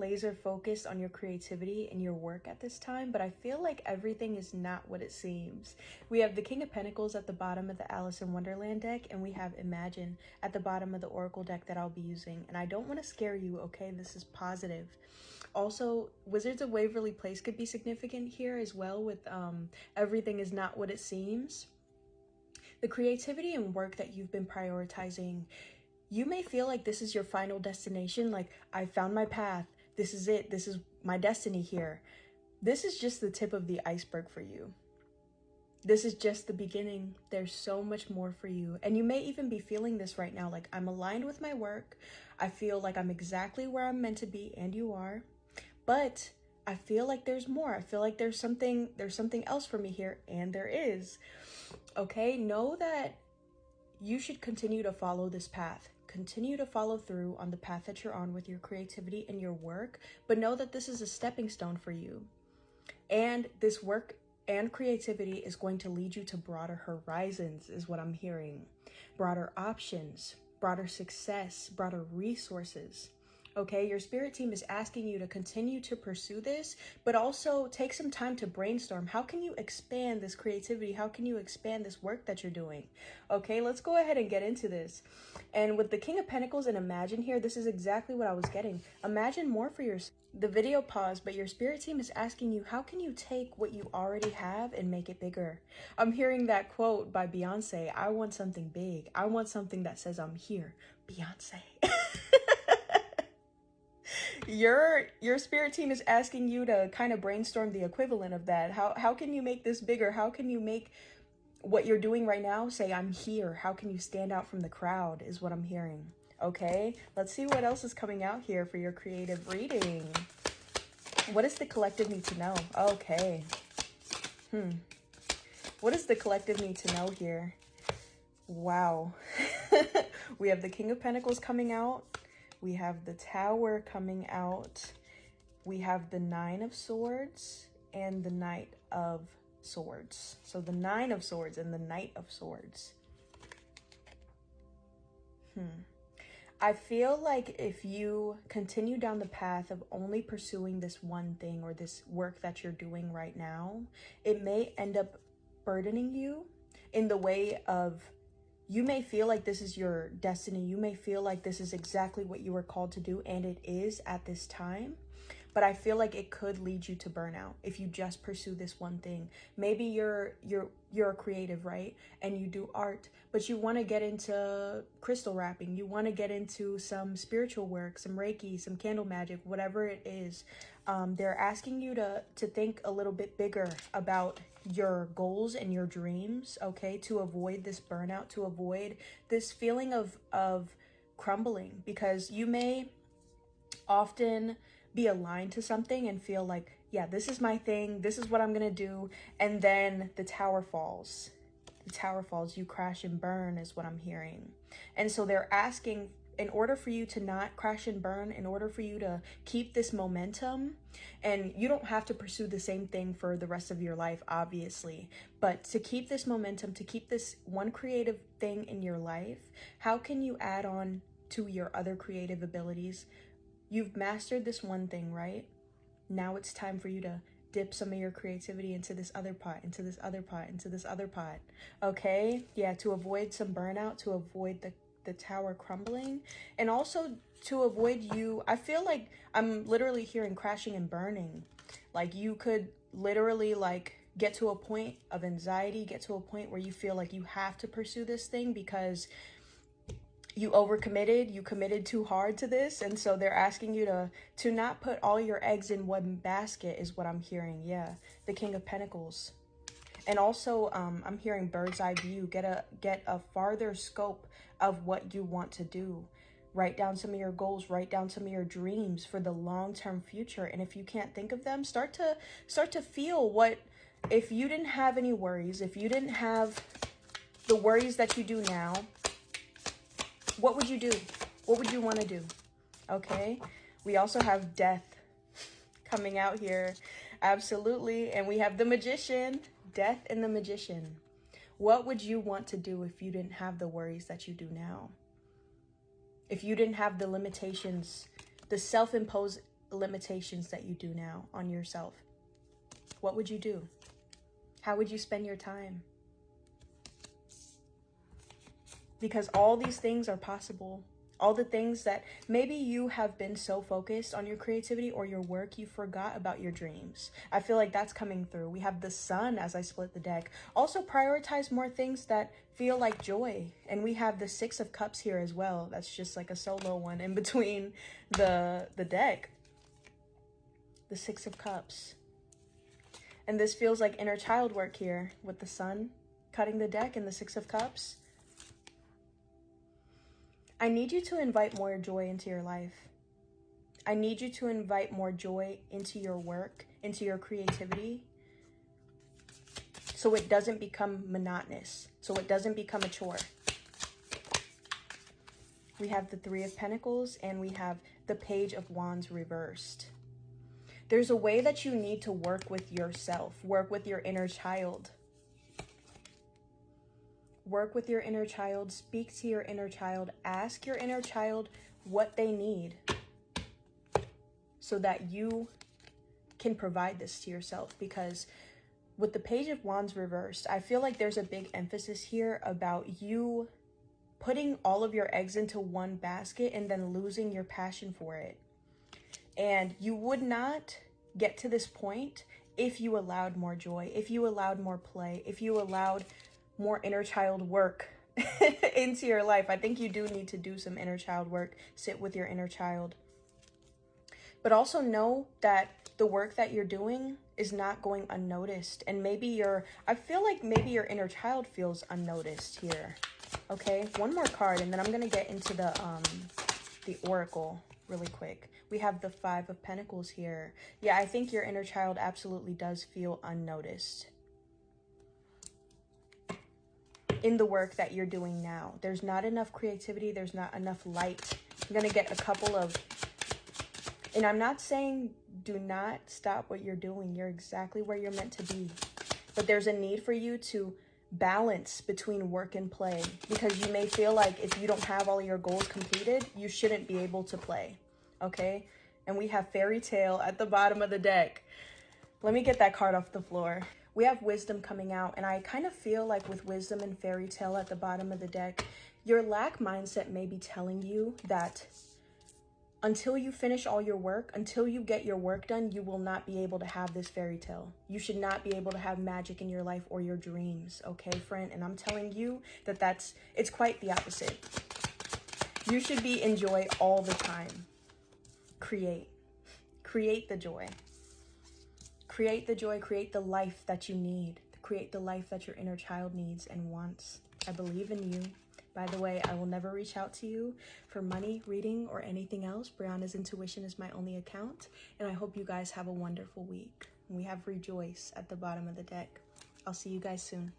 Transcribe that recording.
laser focused on your creativity and your work at this time, but I feel like everything is not what it seems. We have the King of Pentacles at the bottom of the Alice in Wonderland deck, and we have Imagine at the bottom of the Oracle deck that I'll be using. And I don't want to scare you, okay? This is positive. Also, Wizards of Waverly Place could be significant here as well with everything is not what it seems. The creativity and work that you've been prioritizing, you may feel like this is your final destination, like I found my path, this is it, this is my destiny here. This is just the tip of the iceberg for you. This is just the beginning. There's so much more for you. And you may even be feeling this right now, like I'm aligned with my work. I feel like I'm exactly where I'm meant to be, and you are. But I feel like there's more. I feel like there's something else for me here, and there is. Okay, know that you should continue to follow this path. Continue to follow through on the path that you're on with your creativity and your work, but know that this is a stepping stone for you. And this work and creativity is going to lead you to broader horizons, is what I'm hearing. Broader options, broader success, broader resources. Okay, your spirit team is asking you to continue to pursue this, but also take some time to brainstorm. How can you expand this creativity? How can you expand this work that you're doing? Okay, let's go ahead and get into this. And with the King of Pentacles and Imagine here, this is exactly what I was getting. Imagine more for yourself. The video paused, but your spirit team is asking you, how can you take what you already have and make it bigger? I'm hearing that quote by Beyonce, I want something big. I want something that says I'm here. Beyonce. Your spirit team is asking you to kind of brainstorm the equivalent of that. How can you make this bigger? How can you make what you're doing right now say I'm here? How can you stand out from the crowd is what I'm hearing. Okay, let's see what else is coming out here for your creative reading. What does the collective need to know? Okay. What does the collective need to know here? Wow. We have the King of Pentacles coming out. We have the Tower coming out. We have the Nine of Swords and the Knight of Swords. So the Nine of Swords and the Knight of Swords. I feel like if you continue down the path of only pursuing this one thing or this work that you're doing right now, it may end up burdening you in the way of, you may feel like this is your destiny. You may feel like this is exactly what you were called to do, and it is at this time. But I feel like it could lead you to burnout if you just pursue this one thing. Maybe you're a creative, right? And you do art, but you want to get into crystal wrapping. You want to get into some spiritual work, some Reiki, some candle magic, whatever it is. They're asking you to think a little bit bigger about your goals and your dreams, okay? To avoid this burnout, to avoid this feeling of crumbling, because you may often be aligned to something and feel like, yeah, this is my thing, this is what I'm gonna do, and then the tower falls. The tower falls, you crash and burn is what I'm hearing. And so they're asking, in order for you to not crash and burn, in order for you to keep this momentum, and you don't have to pursue the same thing for the rest of your life, obviously, but to keep this momentum, to keep this one creative thing in your life, how can you add on to your other creative abilities? You've mastered this one thing, right? Now it's time for you to dip some of your creativity into this other pot, into this other pot, into this other pot. Okay? Yeah, to avoid some burnout, to avoid the tower crumbling, and also to avoid you. I feel like I'm literally hearing crashing and burning. Like you could literally like get to a point of anxiety, get to a point where you feel like you have to pursue this thing because you overcommitted, you committed too hard to this. And so they're asking you to not put all your eggs in one basket is what I'm hearing. Yeah, the King of Pentacles. And also I'm hearing bird's eye view. Get a farther scope of what you want to do. Write down some of your goals, write down some of your dreams for the long-term future. And if you can't think of them, start to feel what, if you didn't have any worries, if you didn't have the worries that you do now, what would you do? What would you want to do? Okay. We also have death coming out here. Absolutely. And we have the Magician, death and the Magician. What would you want to do if you didn't have the worries that you do now? If you didn't have the limitations, the self-imposed limitations that you do now on yourself, what would you do? How would you spend your time? Because all these things are possible. All the things that maybe you have been so focused on your creativity or your work, you forgot about your dreams. I feel like that's coming through. We have the sun as I split the deck. Also prioritize more things that feel like joy. And we have the 6 of Cups here as well. That's just like a solo one in between the deck. The 6 of Cups. And this feels like inner child work here with the sun cutting the deck and the 6 of Cups. I need you to invite more joy into your life. I need you to invite more joy into your work, into your creativity, so it doesn't become monotonous, so it doesn't become a chore. We have the 3 of Pentacles and we have the Page of Wands reversed. There's a way that you need to work with yourself, work with your inner child. Work with your inner child, speak to your inner child, ask your inner child what they need so that you can provide this to yourself. Because with the Page of Wands reversed, I feel like there's a big emphasis here about you putting all of your eggs into one basket and then losing your passion for it. And you would not get to this point if you allowed more joy, if you allowed more play, if you allowed more inner child work into your life. I think you do need to do some inner child work, sit with your inner child. But also know that the work that you're doing is not going unnoticed. And maybe I feel like maybe your inner child feels unnoticed here. Okay, one more card and then I'm gonna get into the Oracle really quick. We have the 5 of Pentacles here. Yeah, I think your inner child absolutely does feel unnoticed in the work that you're doing now. There's not enough creativity. There's not enough light. I'm going to get a couple of, and I'm not saying do not stop what you're doing. You're exactly where you're meant to be. But there's a need for you to balance between work and play, because you may feel like if you don't have all your goals completed, you shouldn't be able to play. Okay? And we have Fairy Tale at the bottom of the deck. Let me get that card off the floor. We have Wisdom coming out, and I kind of feel like with Wisdom and Fairy Tale at the bottom of the deck, your lack mindset may be telling you that until you finish all your work, until you get your work done, you will not be able to have this fairy tale. You should not be able to have magic in your life or your dreams, okay, friend? And I'm telling you that it's quite the opposite. You should be in joy all the time. Create the joy. Create the joy, create the life that you need. Create the life that your inner child needs and wants. I believe in you. By the way, I will never reach out to you for money, reading, or anything else. Brianna's Intuition is my only account. And I hope you guys have a wonderful week. We have Rejoice at the bottom of the deck. I'll see you guys soon.